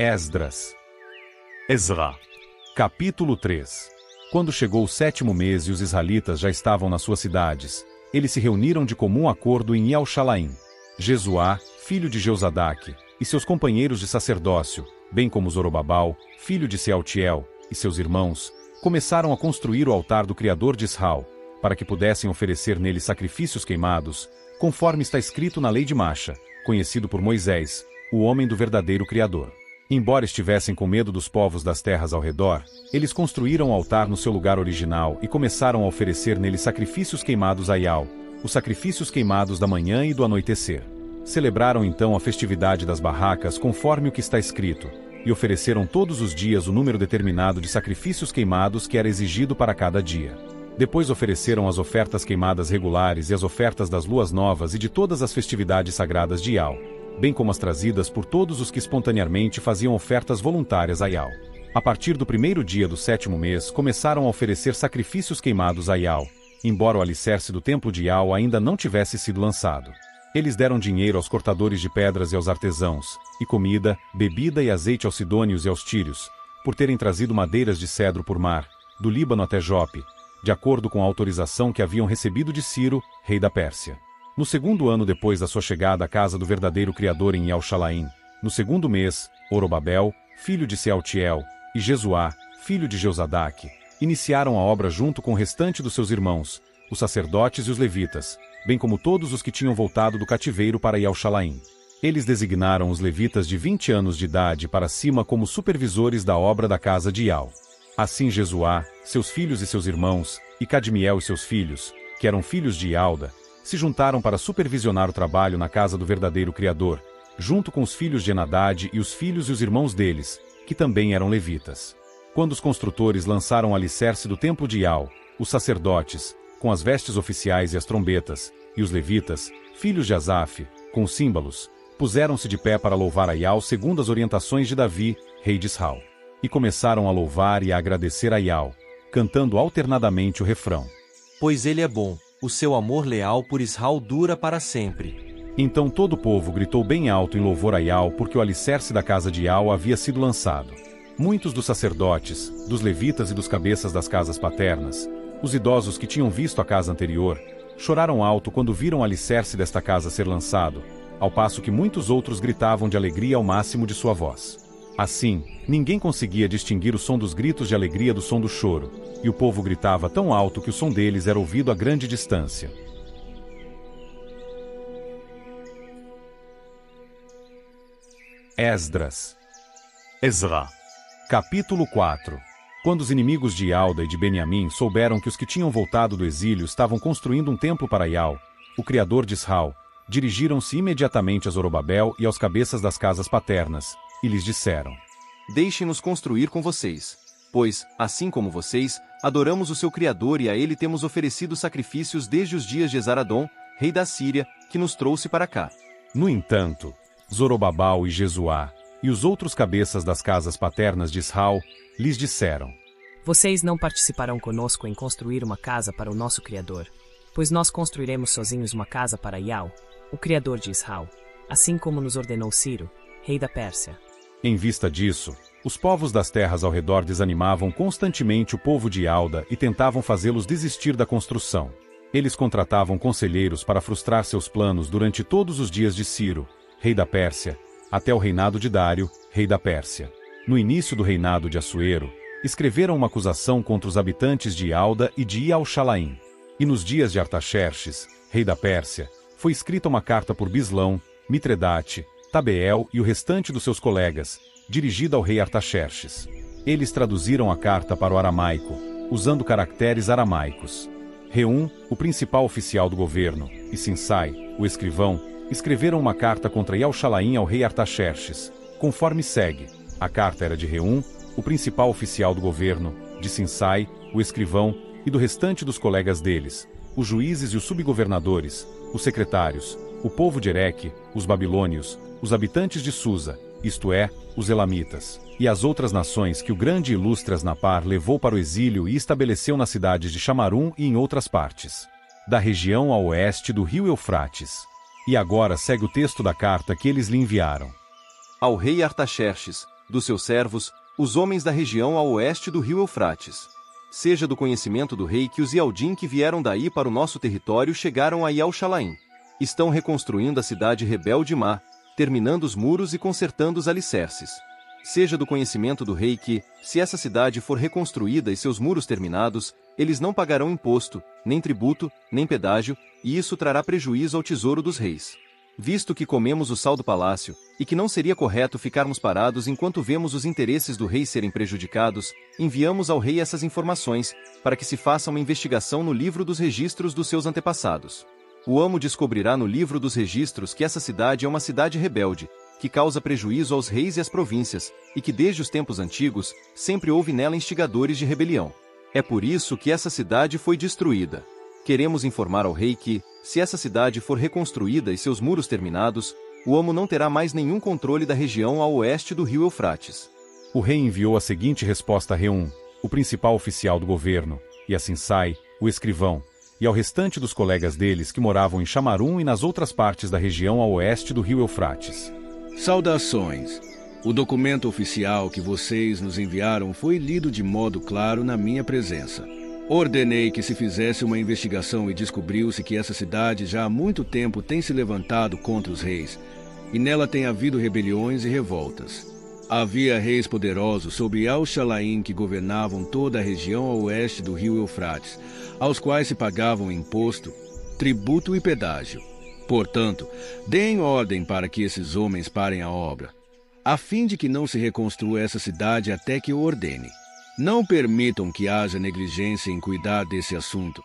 Esdras. Ezra. Capítulo 3. Quando chegou o 7º mês e os israelitas já estavam nas suas cidades, eles se reuniram de comum acordo em Yel-Shalaim. Jesuá, filho de Jeozadaque, e seus companheiros de sacerdócio, bem como Zorobabal, filho de Sealtiel, e seus irmãos, começaram a construir o altar do Criador de Israel, para que pudessem oferecer nele sacrifícios queimados, conforme está escrito na lei de Masha, conhecido por Moisés, o homem do verdadeiro Criador. Embora estivessem com medo dos povos das terras ao redor, eles construíram o altar no seu lugar original e começaram a oferecer nele sacrifícios queimados a Yahweh, os sacrifícios queimados da manhã e do anoitecer. Celebraram então a festividade das barracas conforme o que está escrito, e ofereceram todos os dias o número determinado de sacrifícios queimados que era exigido para cada dia. Depois ofereceram as ofertas queimadas regulares e as ofertas das luas novas e de todas as festividades sagradas de Yahweh, bem como as trazidas por todos os que espontaneamente faziam ofertas voluntárias a Yahweh. A partir do 1º dia do 7º mês começaram a oferecer sacrifícios queimados a Yahweh, embora o alicerce do templo de Yahweh ainda não tivesse sido lançado. Eles deram dinheiro aos cortadores de pedras e aos artesãos, e comida, bebida e azeite aos sidônios e aos tírios, por terem trazido madeiras de cedro por mar, do Líbano até Jope, de acordo com a autorização que haviam recebido de Ciro, rei da Pérsia. No 2º ano depois da sua chegada à casa do verdadeiro Criador em Yel-Shalaim, no 2º mês, Zorobabel, filho de Sealtiel, e Jesuá, filho de Jeozadaque, iniciaram a obra junto com o restante dos seus irmãos, os sacerdotes e os levitas, bem como todos os que tinham voltado do cativeiro para Yel-Shalaim. Eles designaram os levitas de 20 anos de idade para cima como supervisores da obra da casa de Yahweh. Assim Jesuá, seus filhos e seus irmãos, e Cadmiel e seus filhos, que eram filhos de Ialda, se juntaram para supervisionar o trabalho na casa do verdadeiro Criador, junto com os filhos de Enadad e os filhos e os irmãos deles, que também eram levitas. Quando os construtores lançaram o alicerce do templo de Yahweh, os sacerdotes, com as vestes oficiais e as trombetas, e os levitas, filhos de Asaf, com os símbolos, puseram-se de pé para louvar a Yahweh segundo as orientações de Davi, rei de Israel. E começaram a louvar e a agradecer a Yahweh, cantando alternadamente o refrão: Pois ele é bom, o seu amor leal por Israel dura para sempre. Então todo o povo gritou bem alto em louvor a Yahweh porque o alicerce da casa de Yahweh havia sido lançado. Muitos dos sacerdotes, dos levitas e dos cabeças das casas paternas, os idosos que tinham visto a casa anterior, choraram alto quando viram o alicerce desta casa ser lançado, ao passo que muitos outros gritavam de alegria ao máximo de sua voz. Assim, ninguém conseguia distinguir o som dos gritos de alegria do som do choro, e o povo gritava tão alto que o som deles era ouvido a grande distância. Esdras. Ezra. Capítulo 4. Quando os inimigos de Ialda e de Beniamim souberam que os que tinham voltado do exílio estavam construindo um templo para Yahweh, o Criador de Israel, dirigiram-se imediatamente a Zorobabel e aos cabeças das casas paternas, e lhes disseram: Deixem-nos construir com vocês, pois, assim como vocês, adoramos o seu Criador e a ele temos oferecido sacrifícios desde os dias de Esaradom, rei da Síria, que nos trouxe para cá. No entanto, Zorobabal e Jesuá, e os outros cabeças das casas paternas de Israel, lhes disseram: Vocês não participarão conosco em construir uma casa para o nosso Criador, pois nós construiremos sozinhos uma casa para Yahweh, o Criador de Israel, assim como nos ordenou Ciro, rei da Pérsia. Em vista disso, os povos das terras ao redor desanimavam constantemente o povo de Ialda e tentavam fazê-los desistir da construção. Eles contratavam conselheiros para frustrar seus planos durante todos os dias de Ciro, rei da Pérsia, até o reinado de Dário, rei da Pérsia. No início do reinado de Assuero, escreveram uma acusação contra os habitantes de Ialda e de Yel-Shalaim. E nos dias de Artaxerxes, rei da Pérsia, foi escrita uma carta por Bislão, Mitredate, Tabeel e o restante dos seus colegas, dirigida ao rei Artaxerxes. Eles traduziram a carta para o aramaico, usando caracteres aramaicos. Reum, o principal oficial do governo, e Sinsai, o escrivão, escreveram uma carta contra Yel-Shalaim ao rei Artaxerxes, conforme segue. A carta era de Reum, o principal oficial do governo, de Sinsai, o escrivão, e do restante dos colegas deles, os juízes e os subgovernadores, os secretários, o povo de Ereque, os babilônios, os habitantes de Susa, isto é, os elamitas, e as outras nações que o grande e ilustre Asnapar levou para o exílio e estabeleceu nas cidades de Chamarum e em outras partes da região a oeste do rio Eufrates. E agora segue o texto da carta que eles lhe enviaram. Ao rei Artaxerxes, dos seus servos, os homens da região a oeste do rio Eufrates. Seja do conhecimento do rei que os Yaldim que vieram daí para o nosso território chegaram a Yal-Shalaim. Estão reconstruindo a cidade rebelde Má, terminando os muros e consertando os alicerces. Seja do conhecimento do rei que, se essa cidade for reconstruída e seus muros terminados, eles não pagarão imposto, nem tributo, nem pedágio, e isso trará prejuízo ao tesouro dos reis. Visto que comemos o sal do palácio, e que não seria correto ficarmos parados enquanto vemos os interesses do rei serem prejudicados, enviamos ao rei essas informações, para que se faça uma investigação no livro dos registros dos seus antepassados. O amo descobrirá no livro dos registros que essa cidade é uma cidade rebelde, que causa prejuízo aos reis e às províncias, e que desde os tempos antigos, sempre houve nela instigadores de rebelião. É por isso que essa cidade foi destruída. Queremos informar ao rei que, se essa cidade for reconstruída e seus muros terminados, o amo não terá mais nenhum controle da região a oeste do rio Eufrates. O rei enviou a seguinte resposta a Reum, o principal oficial do governo, e a Sinsai, o escrivão, e ao restante dos colegas deles que moravam em Chamarum e nas outras partes da região a oeste do rio Eufrates. Saudações! O documento oficial que vocês nos enviaram foi lido de modo claro na minha presença. Ordenei que se fizesse uma investigação e descobriu-se que essa cidade já há muito tempo tem se levantado contra os reis, e nela tem havido rebeliões e revoltas. Havia reis poderosos sob Yal-Shalaim que governavam toda a região a oeste do rio Eufrates, aos quais se pagavam imposto, tributo e pedágio. Portanto, deem ordem para que esses homens parem a obra, a fim de que não se reconstrua essa cidade até que eu ordene. Não permitam que haja negligência em cuidar desse assunto,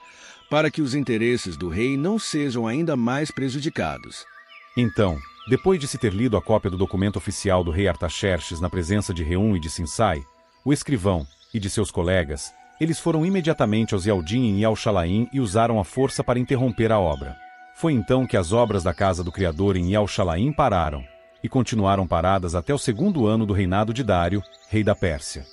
para que os interesses do rei não sejam ainda mais prejudicados. Então, depois de se ter lido a cópia do documento oficial do rei Artaxerxes na presença de Reum e de Sinsai, o escrivão, e de seus colegas, eles foram imediatamente aos Yaldim em Yal-Shalaim e usaram a força para interromper a obra. Foi então que as obras da casa do Criador em Yal-Shalaim pararam, e continuaram paradas até o segundo ano do reinado de Dário, rei da Pérsia.